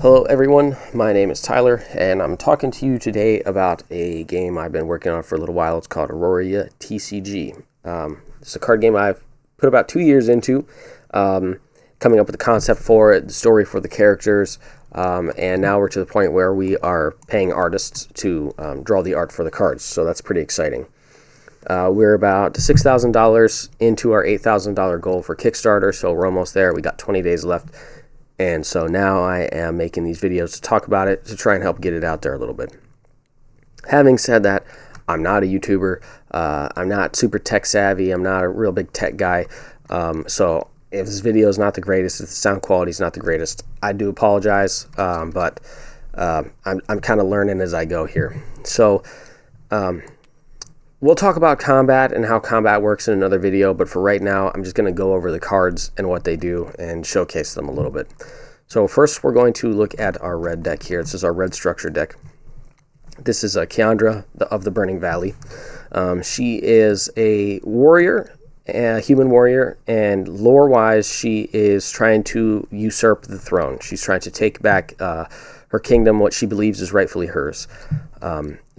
Hello everyone, my name is Tyler, and I'm talking to you today about a game I've been working on for a little while. It's called Auroria TCG. It's a card game I've put about 2 years into, coming up with the concept for it, the story for the characters, and now we're to the point where we are paying artists to draw the art for the cards, so that's pretty exciting. We're about $6,000 into our $8,000 goal for Kickstarter, so we're almost there. We got 20 days left. And so now I am making these videos to talk about it, to try and help get it out there a little bit. Having said that, I'm not a YouTuber. I'm not super tech savvy. I'm not a real big tech guy. So if this video is not the greatest, if the sound quality is not the greatest, I do apologize. But I'm kind of learning as I go here. So we'll talk about combat and how combat works in another video, but for right now, I'm just going to go over the cards and what they do and showcase them a little bit. So first, we're going to look at our red deck here. This is our red structure deck. This is Kiandra of the Burning Valley. She is a warrior, a human warrior, and lore-wise, she is trying to usurp the throne. She's trying to take back her kingdom, what she believes is rightfully hers.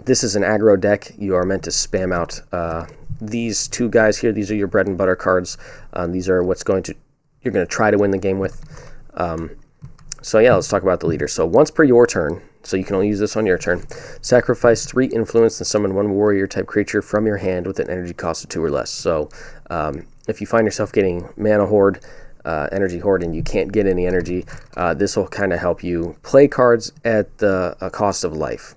This is an aggro deck. You are meant to spam out these two guys here. These are your bread and butter cards. These are what's you're going to try to win the game with. So yeah, let's talk about the leader. So once per your turn, so you can only use this on your turn, sacrifice 3 influence and summon 1 warrior type creature from your hand with an energy cost of 2 or less. So if you find yourself getting mana horde, energy horde, and you can't get any energy, this will kind of help you play cards at the cost of life.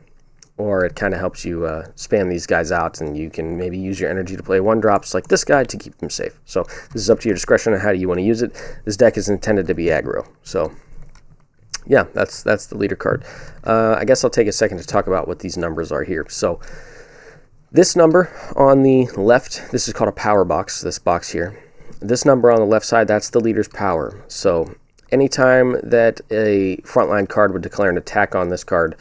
Or it kind of helps you spam these guys out, and you can maybe use your energy to play 1-drops like this guy to keep them safe. So this is up to your discretion on how you want to use it. This deck is intended to be aggro. So yeah, that's the leader card. I guess I'll take a second to talk about what these numbers are here. So this number on the left, this is called a power box, this box here. This number on the left side, that's the leader's power. So anytime that a frontline card would declare an attack on this card,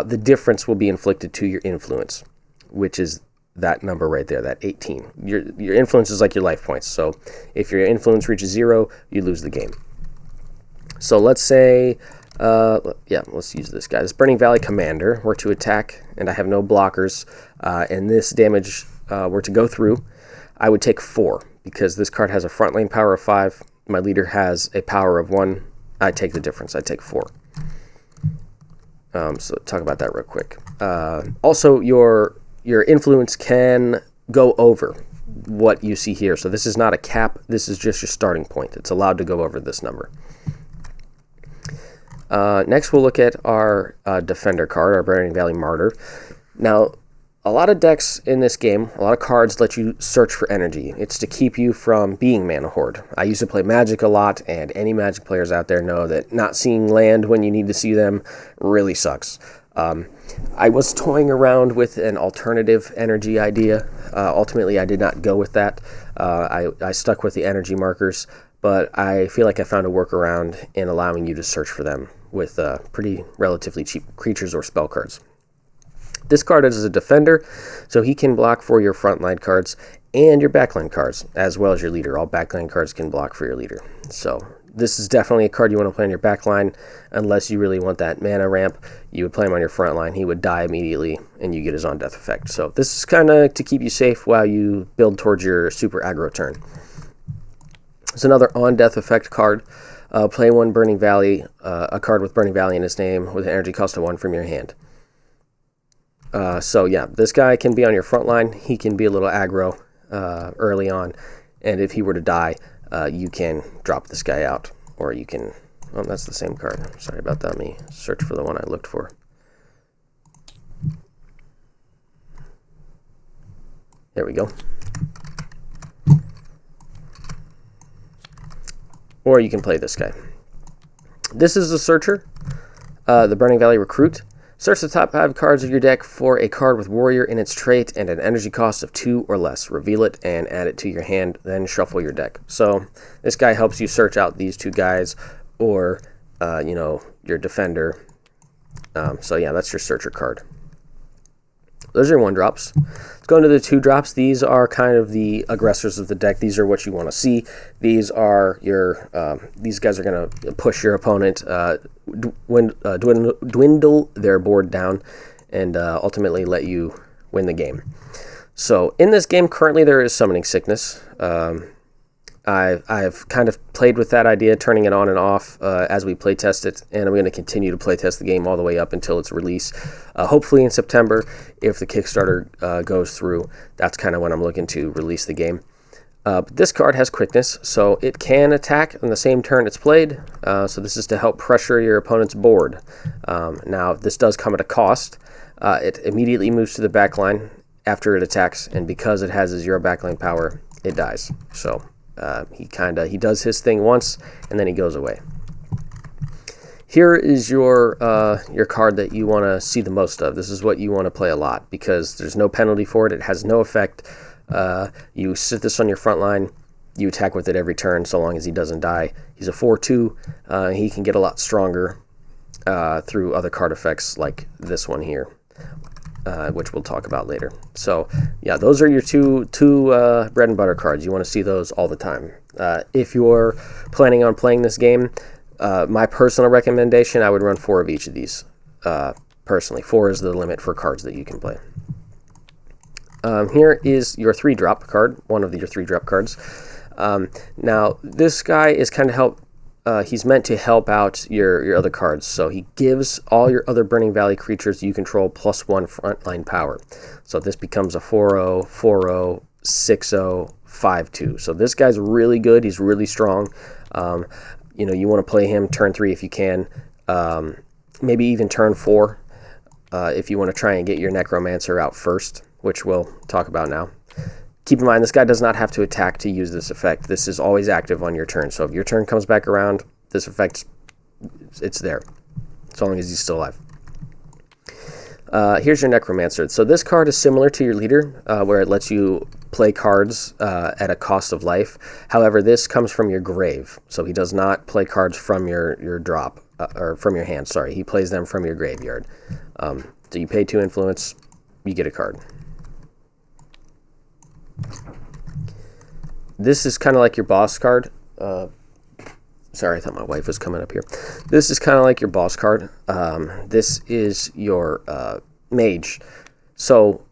the difference will be inflicted to your influence, which is that number right there, that 18. Your influence is like your life points. So if your influence reaches 0, you lose the game. So let's say, let's use this guy. This Burning Valley Commander were to attack, and I have no blockers, and this damage were to go through, I would take 4, because this card has a front lane power of 5. My leader has a power of 1. I take the difference. I take 4. So talk about that real quick. Also, your influence can go over what you see here. So this is not a cap. This is just your starting point. It's allowed to go over this number. Next, we'll look at our Defender card, our Burning Valley Martyr. Now, a lot of decks in this game, a lot of cards let you search for energy. It's to keep you from being mana horde. I used to play Magic a lot, and any Magic players out there know that not seeing land when you need to see them really sucks. I was toying around with an alternative energy idea. Ultimately, I did not go with that. I stuck with the energy markers, but I feel like I found a workaround in allowing you to search for them with pretty relatively cheap creatures or spell cards. This card is a defender, so he can block for your frontline cards and your backline cards, as well as your leader. All backline cards can block for your leader. So this is definitely a card you want to play on your backline, unless you really want that mana ramp. You would play him on your frontline. He would die immediately, and you get his on-death effect. So this is kind of to keep you safe while you build towards your super aggro turn. It's another on-death effect card. Play 1 Burning Valley, a card with Burning Valley in its name, with an energy cost of 1 from your hand. So yeah, this guy can be on your front line. He can be a little aggro early on, and if he were to die, you can drop this guy out, or you can, oh, that's the same card. Sorry about that. Let me search for the one I looked for. There we go. Or you can play this guy. This is the Searcher, the Burning Valley Recruit. Search the top 5 cards of your deck for a card with Warrior in its trait and an energy cost of 2 or less. Reveal it and add it to your hand, then shuffle your deck. So this guy helps you search out these 2 guys, or your Defender. So yeah, that's your Searcher card. Those are 1-drops. Let's go into the 2-drops. These are kind of the aggressors of the deck. These are what you want to see. These are your these guys are going to push your opponent dwindle their board down and ultimately let you win the game. So in this game, currently there is summoning sickness. I've kind of played with that idea, turning it on and off as we play test it, and I'm going to continue to play test the game all the way up until its release. Hopefully in September, if the Kickstarter goes through, that's kind of when I'm looking to release the game. But this card has quickness, so it can attack on the same turn it's played. So this is to help pressure your opponent's board. Now, this does come at a cost. It immediately moves to the back line after it attacks, and because it has a 0 backline power, it dies. So he does his thing once, and then he goes away. Here is your card that you want to see the most of. This is what you want to play a lot because there's no penalty for it. It has no effect. You sit this on your front line. You attack with it every turn so long as he doesn't die. He's a 4/2. He can get a lot stronger through other card effects like this one here, which we'll talk about later. So yeah, those are your two bread and butter cards. You want to see those all the time. If you're planning on playing this game, my personal recommendation, I would run 4 of each of these. Personally, 4 is the limit for cards that you can play. Here is your 3-drop card, one of your 3-drop cards. Now, this guy is kind of he's meant to help out your other cards. So he gives all your other Burning Valley creatures you control +1 frontline power. So this becomes a 4/0, 4/0, 6/0, 5/2. So this guy's really good. He's really strong. You want to play him turn 3 if you can. Maybe even turn 4 if you want to try and get your Necromancer out first, which we'll talk about now. Keep in mind, this guy does not have to attack to use this effect. This is always active on your turn. So if your turn comes back around, this effect, it's there, so long as he's still alive. Here's your Necromancer. So this card is similar to your leader, where it lets you play cards at a cost of life. However, this comes from your grave. So he does not play cards from your drop, or from your hand, sorry. He plays them from your graveyard. So you pay 2 influence, you get a card. This is kind of like your boss card. Sorry, I thought my wife was coming up here. This is kind of like your boss card. This is your mage. So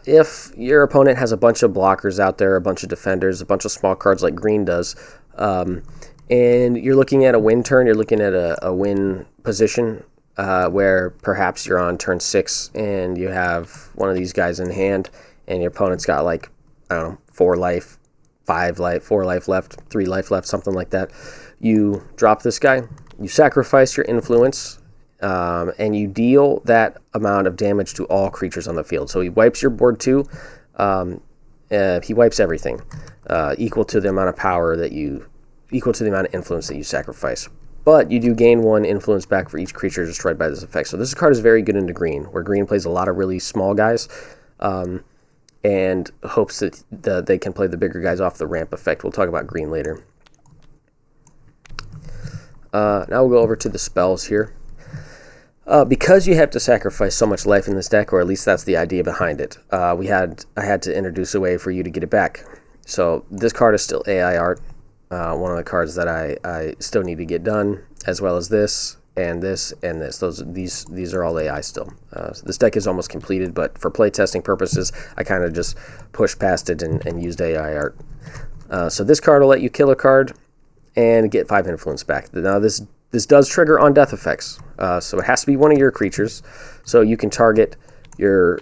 if your opponent has a bunch of blockers out there, a bunch of defenders, a bunch of small cards like green does, and you're looking at a win turn, you're looking at a win position where perhaps you're on turn 6 and you have one of these guys in hand and your opponent's got like, I don't know, 4 life, 5 life, 4 life left, 3 life left, something like that. You drop this guy, you sacrifice your influence, and you deal that amount of damage to all creatures on the field. So he wipes your board too. He wipes everything, equal to the amount of power equal to the amount of influence that you sacrifice. But you do gain 1 influence back for each creature destroyed by this effect. So this card is very good into green, where green plays a lot of really small guys, and hopes that they can play the bigger guys off the ramp effect. We'll talk about green later. Now we'll go over to the spells here. Because you have to sacrifice so much life in this deck, or at least that's the idea behind it, I had to introduce a way for you to get it back. So this card is still AI art, one of the cards that I still need to get done, as well as this and this and this. These are all AI still. So this deck is almost completed, but for playtesting purposes, I kind of just pushed past it and used AI art. So this card will let you kill a card and get 5 influence back. Now this does trigger on death effects, so it has to be one of your creatures. So you can target your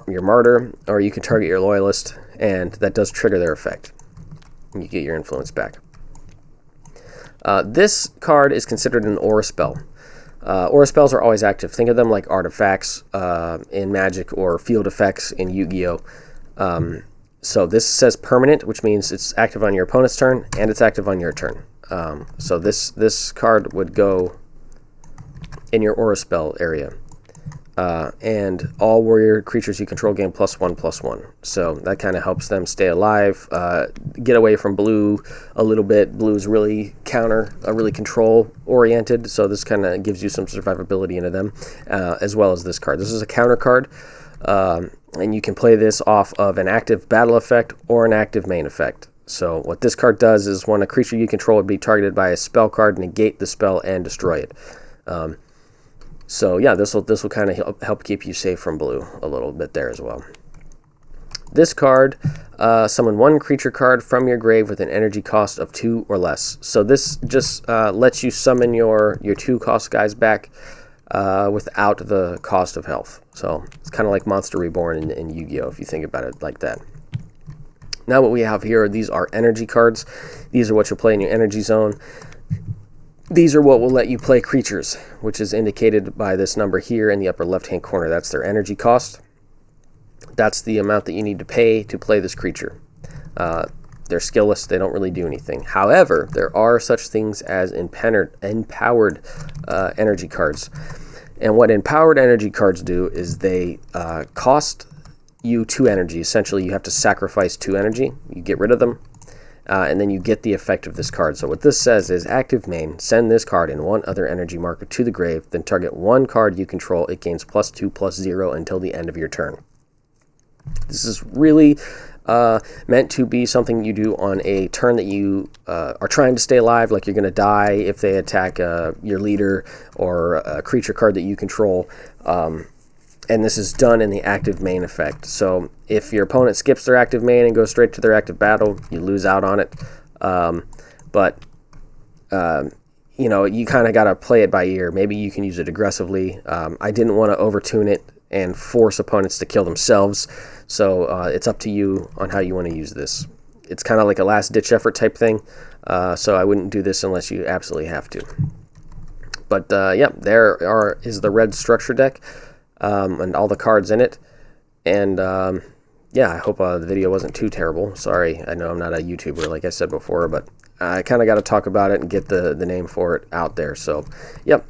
martyr, or you can target your loyalist, and that does trigger their effect. And you get your influence back. This card is considered an aura spell. Aura spells are always active. Think of them like artifacts in Magic or field effects in Yu-Gi-Oh! So this says permanent, which means it's active on your opponent's turn and it's active on your turn. So this card would go in your aura spell area. And all warrior creatures you control gain +1/+1. So that kind of helps them stay alive, get away from blue a little bit. Blue is really really control oriented, so this kind of gives you some survivability into them, as well as this card. This is a counter card, and you can play this off of an active battle effect or an active main effect. So what this card does is when a creature you control would be targeted by a spell card, negate the spell and destroy it. So yeah, this will kind of help keep you safe from blue a little bit there as well. This card, summon one creature card from your grave with an energy cost of 2 or less. So this just lets you summon your 2 cost guys back without the cost of health. So it's kind of like Monster Reborn in Yu-Gi-Oh! If you think about it like that. Now what we have here, these are energy cards. These are what you'll play in your energy zone. These are what will let you play creatures, which is indicated by this number here in the upper left-hand corner. That's their energy cost. That's the amount that you need to pay to play this creature. They're skillless. They don't really do anything. However, there are such things as empowered energy cards. And what empowered energy cards do is they cost you 2 energy. Essentially, you have to sacrifice 2 energy. You get rid of them. And then you get the effect of this card. So what this says is, active main, send this card and 1 other energy marker to the grave, then target 1 card you control. It gains +2/+0 until the end of your turn. This is really meant to be something you do on a turn that you are trying to stay alive, like you're going to die if they attack your leader or a creature card that you control. And this is done in the active main effect. So if your opponent skips their active main and goes straight to their active battle, you lose out on it. You know, you kind of got to play it by ear. Maybe you can use it aggressively. I didn't want to overtune it and force opponents to kill themselves. So it's up to you on how you want to use this. It's kind of like a last-ditch effort type thing. So I wouldn't do this unless you absolutely have to. But yeah, there is the red structure deck. And all the cards in it. And yeah, I hope the video wasn't too terrible. Sorry, I know I'm not a YouTuber like I said before, but I kind of got to talk about it and get the name for it out there. So yep,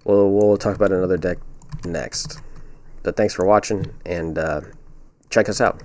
we'll talk about another deck next. But thanks for watching, and check us out.